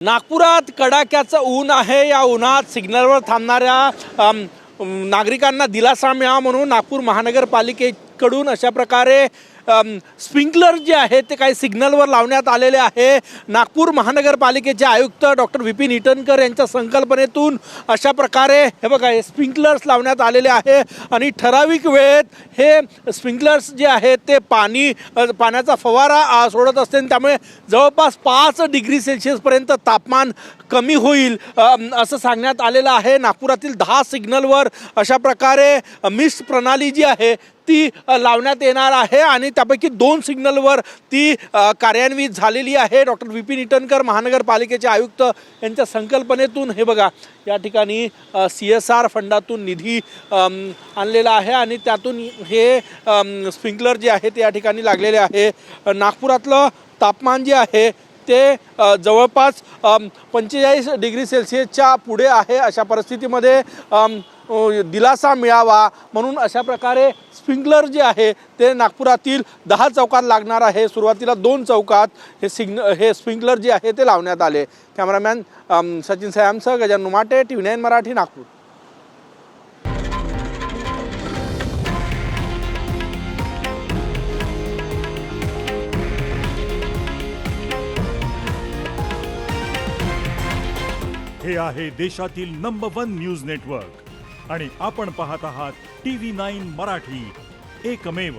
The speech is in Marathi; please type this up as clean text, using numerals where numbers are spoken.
नागपुरात कडाक्याचं ऊन आहे। या उन्हात सिग्नलवर थांबणाऱ्या नागरिकांना दिलासा मिळावा म्हणून नागपूर महानगरपालिकेकडून अशा प्रकारे स्प्रिंकलर जे आहे ते काही सिग्नलवर लावण्यात आलेले आहे। नागपूर महानगरपालिकेचे आयुक्त डॉक्टर विपिन ईटनकर यांच्या संकल्पनेतून अशा प्रकारे हे बघा हे स्प्रिंकलर्स लावण्यात आलेले आहे आणि ठराविक वेळेत हे स्प्रिंकलर्स जे आहेत ते पाण्याचा फवारा सोडत असते। त्यामुळे जवळपास 5 डिग्री सेल्सिअसपर्यंत तापमान कमी होईल असं सांगण्यात आलेलं आहे। नागपुरातील 10 सिग्नलवर अशा प्रकारे मिस्ट प्रणाली जी आहे ती लावण्यात येणार आहे आणि त्यापैकी 2 सिग्नलवर ती कार्यान्वित झालेली आहे। डॉक्टर विपिन ईटनकर महानगरपालिकेचे आयुक्त यांच्या संकल्पनेतून हे बघा या ठिकाणी CSR फंडातून निधी आणलेला आहे आणि त्यातून हे स्प्रिंकलर जे आहे ते या ठिकाणी लागलेले आहे। नागपुरातलं तापमान जे आहे ते जवळपास 45 डिग्री सेल्सिअसच्या पुढे आहे। अशा परिस्थितीमध्ये दिलासा मिळावा म्हणून अशा प्रकारे स्प्रिंकलर जे आहे ते नागपुरातील 10 चौकात लागणार आहे। सुरुवातीला 2 चौकात हे स्प्रिंकलर जे आहे ते लावण्यात आले। कॅमेरामॅन सचिन सयामसह गजानन उमाटे, TV9 मराठी, नागपूर। हे आहे देशातील नंबर 1 न्यूज नेटवर्क आणि आपण पाहत आहात TV9 मराठी, एकमेव।